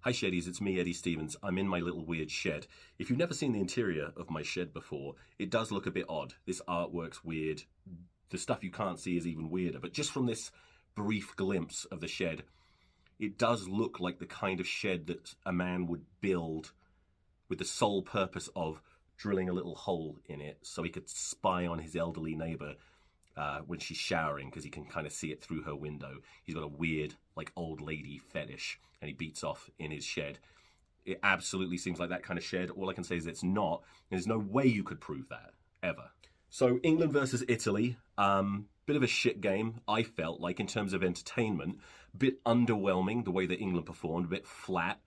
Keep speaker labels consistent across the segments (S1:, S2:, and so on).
S1: Hi Sheddies, it's me, Eddie Stevens. I'm in my little weird shed. If you've never seen the interior of my shed before, it does look a bit odd. This artwork's weird. The stuff you can't see is even weirder. But just from this brief glimpse of the shed, it does look like the kind of shed that a man would build with the sole purpose of drilling a little hole in it so he could spy on his elderly neighbor when she's showering, because he can kind of see it through her window. He's got a weird, like, old lady fetish, and he beats off in his shed. It absolutely seems like that kind of shed. All I can say is it's not. There's no way you could prove that, ever. So England versus Italy, bit of a shit game, I felt like, in terms of entertainment. Bit underwhelming, the way that England performed, a bit flat,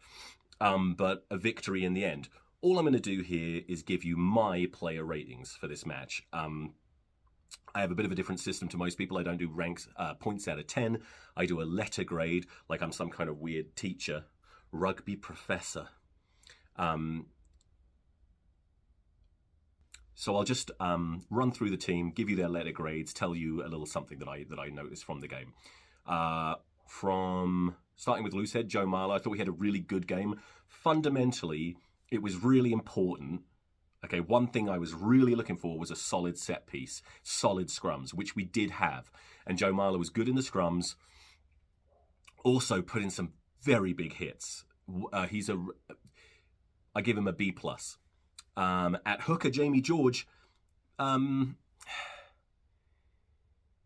S1: but a victory in the end. All I'm going to do here is give you my player ratings for this match. I have a bit of a different system to most people. I don't do ranks, points out of 10. I do a letter grade, like I'm some kind of weird teacher, rugby professor. So I'll just run through the team, give you their letter grades, tell you a little something that I noticed from the game. From starting with Loosehead, Joe Marler, I thought we had a really good game. Fundamentally, it was really important. Okay, one thing I was really looking for was a solid set piece, solid scrums, which we did have. And Joe Marler was good in the scrums, also put in some very big hits. I give him a B+. At hooker, Jamie George,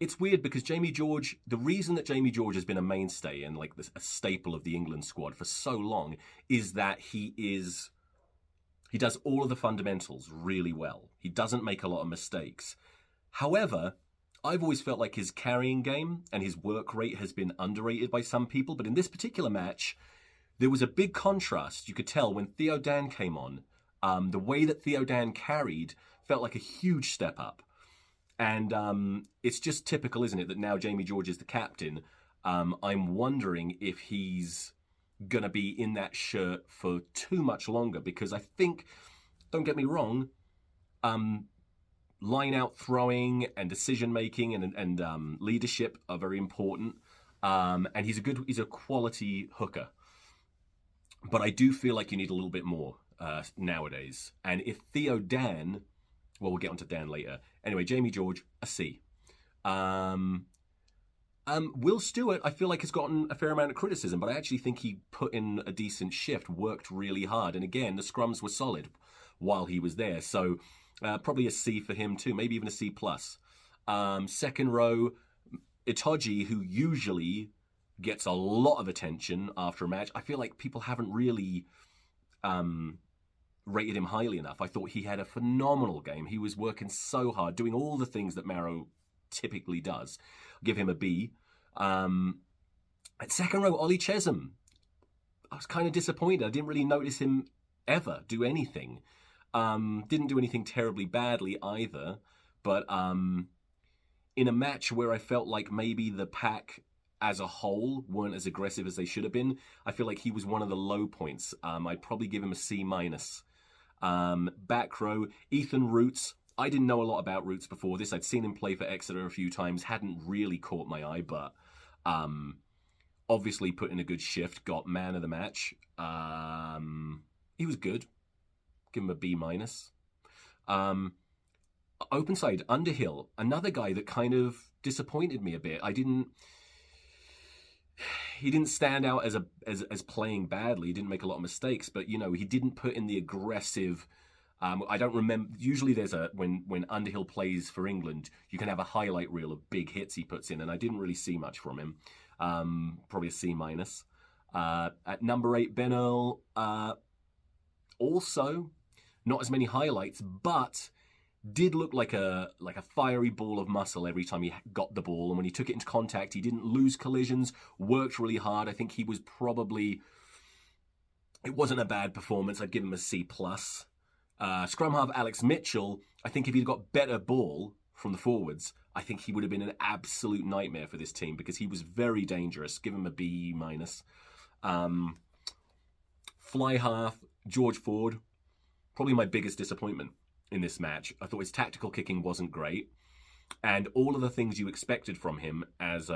S1: it's weird because Jamie George, the reason that Jamie George has been a mainstay and like a staple of the England squad for so long is that he does all of the fundamentals really well. He doesn't make a lot of mistakes. However, I've always felt like his carrying game and his work rate has been underrated by some people. But in this particular match, there was a big contrast. You could tell when Theo Dan came on, the way that Theo Dan carried felt like a huge step up. And it's just typical, isn't it, that now Jamie George is the captain. I'm wondering if he's going to be in that shirt for too much longer, because I think, don't get me wrong, line out throwing and decision making and leadership are very important, and he's a quality hooker, but I do feel like you need a little bit more nowadays. And if Theo Dan, well, we'll get onto Dan later. Anyway, Jamie George, a C. Will Stewart, I feel like, has gotten a fair amount of criticism, but I actually think he put in a decent shift, worked really hard. And again, the scrums were solid while he was there. So probably a C for him too, maybe even a C+. Second row, Itoje, who usually gets a lot of attention after a match. I feel like people haven't really rated him highly enough. I thought he had a phenomenal game. He was working so hard, doing all the things that Marrow typically does. I'll give him a B. At second row, Ollie Chesham. I was kind of disappointed. I didn't really notice him ever do anything. Didn't do anything terribly badly either. But in a match where I felt like maybe the pack as a whole weren't as aggressive as they should have been, I feel like he was one of the low points. I'd probably give him a C-. Back row, Ethan Roots. I didn't know a lot about Roots before this. I'd seen him play for Exeter a few times, hadn't really caught my eye, but obviously put in a good shift, got man of the match. He was good. Give him a B-. Open side, Underhill, another guy that kind of disappointed me a bit. He didn't stand out as playing badly. He didn't make a lot of mistakes, but, you know, he didn't put in the aggressive... I don't remember. Usually there's when Underhill plays for England, you can have a highlight reel of big hits he puts in, and I didn't really see much from him. Probably a C-. At number 8, Ben Earl, also not as many highlights, but did look like a fiery ball of muscle every time he got the ball, and when he took it into contact, he didn't lose collisions, worked really hard. I think he was probably... It wasn't a bad performance. I'd give him a C+. Scrum half Alex Mitchell, I think if he'd got better ball from the forwards, I think he would have been an absolute nightmare for this team, because he was very dangerous. Give him a B-. Fly half, George Ford, probably my biggest disappointment in this match. I thought his tactical kicking wasn't great, and all of the things you expected from him as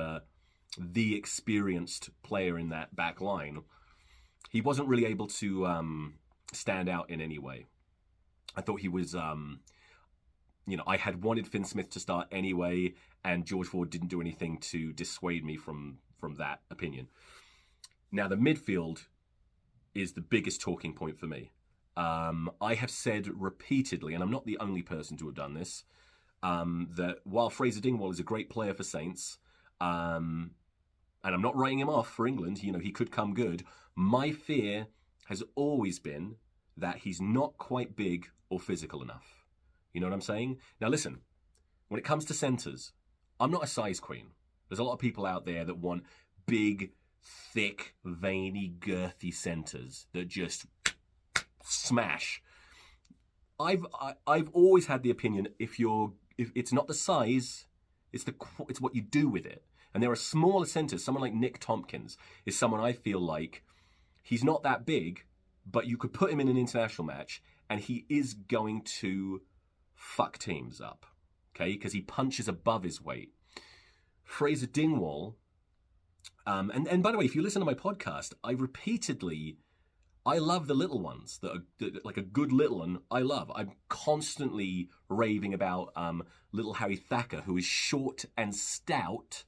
S1: the experienced player in that back line he wasn't really able to stand out in any way. I thought he was, I had wanted Finn Smith to start anyway, and George Ford didn't do anything to dissuade me from that opinion. Now, the midfield is the biggest talking point for me. I have said repeatedly, and I'm not the only person to have done this, that while Fraser Dingwall is a great player for Saints, and I'm not writing him off for England, he could come good, my fear has always been that he's not quite big or physical enough. You know what I'm saying? Now listen, when it comes to centres, I'm not a size queen. There's a lot of people out there that want big, thick, veiny, girthy centres that just smash. I've always had the opinion if it's not the size, it's what you do with it. And there are smaller centres. Someone like Nick Tompkins is someone I feel like he's not that big, but you could put him in an international match and he is going to fuck teams up, okay? Because he punches above his weight. Fraser Dingwall, and by the way, if you listen to my podcast, I love the little ones that like a good little one. I love. I'm constantly raving about little Harry Thacker, who is short and stout.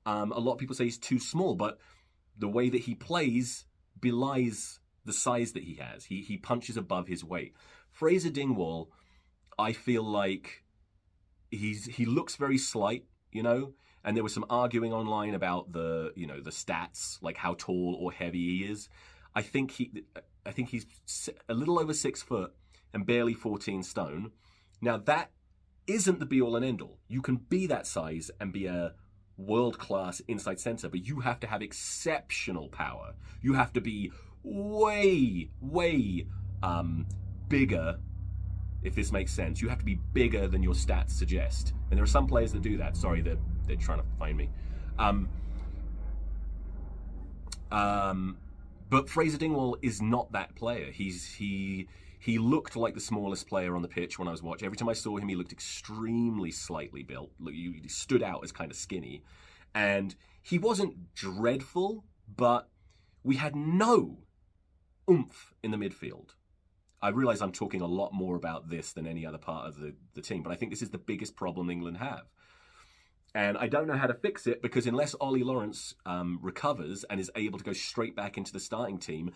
S1: A lot of people say he's too small, but the way that he plays belies the size that he has. He punches above his weight. Fraser Dingwall, I feel like he looks very slight, and there was some arguing online about the stats, like how tall or heavy he is. I think he's a little over 6 foot and barely 14 stone. Now that isn't the be all and end all. You can be that size and be a world-class inside centre, but you have to have exceptional power. You have to be way bigger, if this makes sense. You have to be bigger than your stats suggest. And there are some players that do that. Sorry, they're trying to find me. But Fraser Dingwall is not that player. He looked like the smallest player on the pitch when I was watching. Every time I saw him, he looked extremely slightly built. He stood out as kind of skinny. And he wasn't dreadful, but we had no oomph in the midfield. I realise I'm talking a lot more about this than any other part of the team, but I think this is the biggest problem England have. And I don't know how to fix it, because unless Ollie Lawrence recovers and is able to go straight back into the starting team,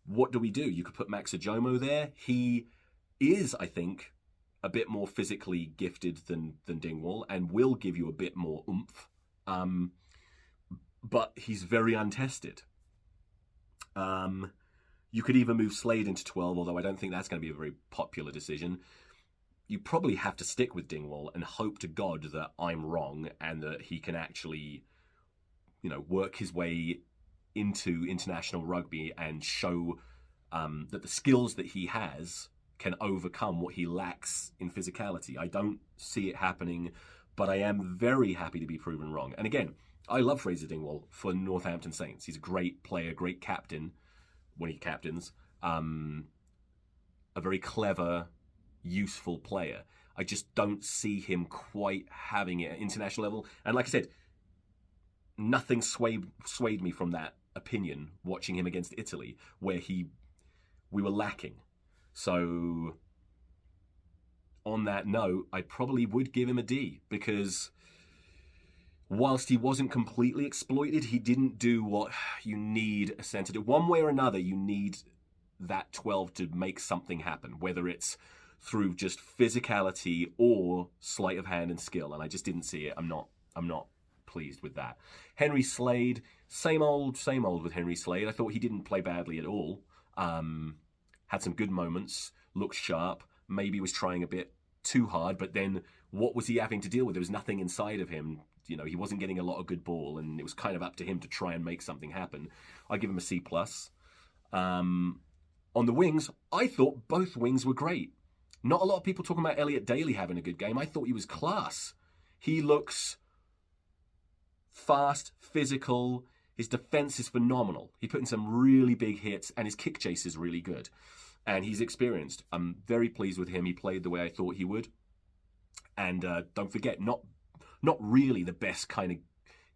S1: what do? You could put Max Ajomo there. He is, I think, a bit more physically gifted than Dingwall and will give you a bit more oomph. But he's very untested. You could even move Slade into 12, although I don't think that's going to be a very popular decision. You probably have to stick with Dingwall and hope to God that I'm wrong and that he can actually, work his way into international rugby and show that the skills that he has can overcome what he lacks in physicality. I don't see it happening, but I am very happy to be proven wrong. And again, I love Fraser Dingwall for Northampton Saints. He's a great player, great captain when he captains. A very clever, useful player. I just don't see him quite having it at international level. And like I said, nothing swayed me from that opinion watching him against Italy, where we were lacking. So on that note, I probably would give him a D, because whilst he wasn't completely exploited, he didn't do what you need a centre to do. One way or another, you need that 12 to make something happen, whether it's through just physicality or sleight of hand and skill. And I just didn't see it. I'm not pleased with that. Henry Slade, same old with Henry Slade. I thought he didn't play badly at all. Had some good moments, looked sharp, maybe was trying a bit too hard, but then what was he having to deal with? There was nothing inside of him. He wasn't getting a lot of good ball, and it was kind of up to him to try and make something happen. I give him a C+. On the wings, I thought both wings were great. Not a lot of people talking about Elliot Daly having a good game. I thought he was class. He looks fast, physical. His defence is phenomenal. He put in some really big hits, and his kick chase is really good. And he's experienced. I'm very pleased with him. He played the way I thought he would. And don't forget, not really the best kind of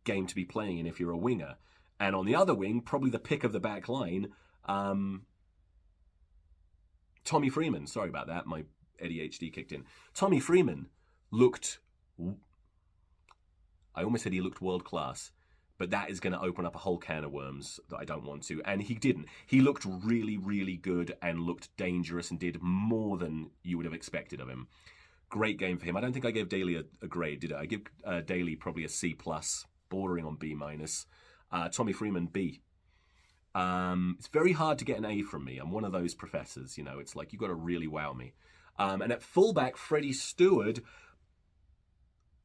S1: game to be playing in if you're a winger. And on the other wing, probably the pick of the back line, Tommy Freeman, sorry about that, my ADHD kicked in. Tommy Freeman looked, I almost said he looked world class, but that is going to open up a whole can of worms that I don't want to. And he didn't. He looked really, really good and looked dangerous and did more than you would have expected of him. Great game for him. I don't think I gave Daly a grade, did I? I give Daly probably a C+, bordering on B-. Tommy Freeman, B. It's very hard to get an A from me. I'm one of those professors, you know. It's like, you've got to really wow me. And at fullback, Freddie Stewart,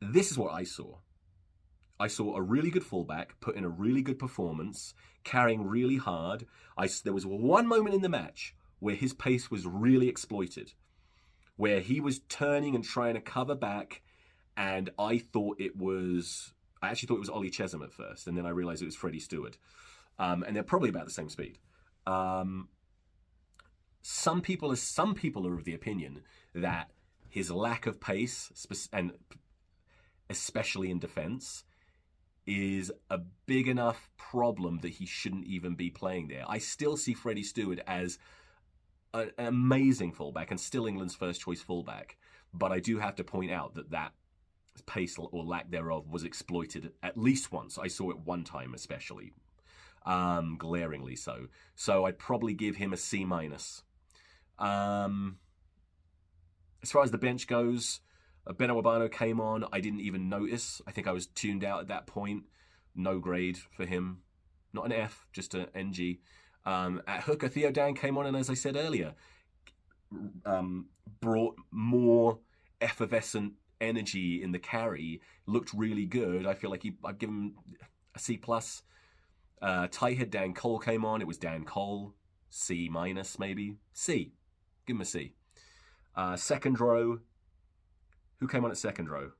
S1: this is what I saw. I saw a really good fullback, put in a really good performance, carrying really hard. There was one moment in the match where his pace was really exploited, where he was turning and trying to cover back, and I actually thought it was Ollie Chesham at first, and then I realised it was Freddie Stewart. And they're probably about the same speed. Some people are of the opinion that his lack of pace, and especially in defence, is a big enough problem that he shouldn't even be playing there. I still see Freddie Stewart as an amazing fullback and still England's first choice fullback, but I do have to point out that pace or lack thereof was exploited at least once. I saw it one time especially, glaringly so. So I'd probably give him a C-. As far as the bench goes, Ben Owabano came on. I didn't even notice. I think I was tuned out at that point. No grade for him. Not an F, just an NG. At hooker, Theo Dan came on, and as I said earlier, brought more effervescent energy in the carry. Looked really good. I feel like I'd give him a C+. Tight head Dan Cole came on. It was Dan Cole. C- maybe. C. Give him a C. Second row. Who came on at second row?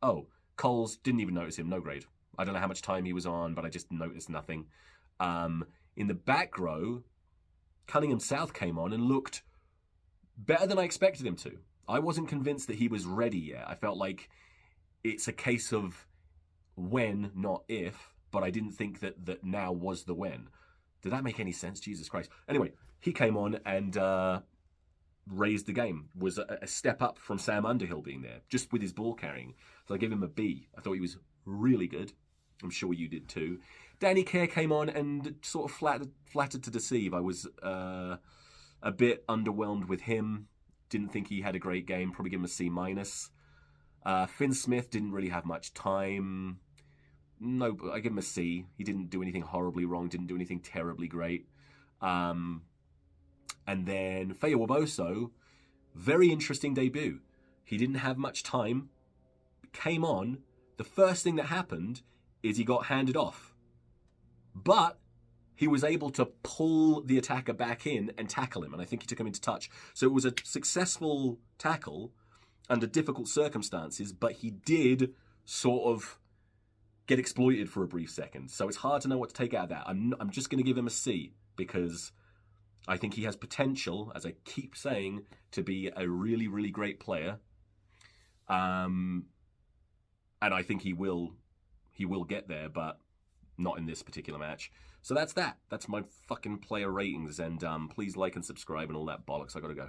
S1: Oh, Coles, didn't even notice him, no grade. I don't know how much time he was on, but I just noticed nothing. In the back row, Cunningham South came on and looked better than I expected him to. I wasn't convinced that he was ready yet. I felt like it's a case of when, not if, but I didn't think that now was the when. Did that make any sense? Jesus Christ. Anyway, he came on and raised the game. Was a step up from Sam Underhill being there, just with his ball carrying. So I gave him a B. I thought he was really good. I'm sure you did too. Danny Kerr came on and sort of flattered to deceive. I was a bit underwhelmed with him. Didn't think he had a great game. Probably give him a C-. Finn Smith didn't really have much time. No, I give him a C. He didn't do anything horribly wrong. Didn't do anything terribly great. And then Feo Waboso, very interesting debut. He didn't have much time. Came on. The first thing that happened is he got handed off. But he was able to pull the attacker back in and tackle him. And I think he took him into touch. So it was a successful tackle under difficult circumstances, but he did sort of get exploited for a brief second. So it's hard to know what to take out of that. I'm just going to give him a C because I think he has potential, as I keep saying, to be a really, really great player. And I think he will get there, but not in this particular match. So that's that. That's my fucking player ratings. And please like and subscribe and all that bollocks. I gotta go.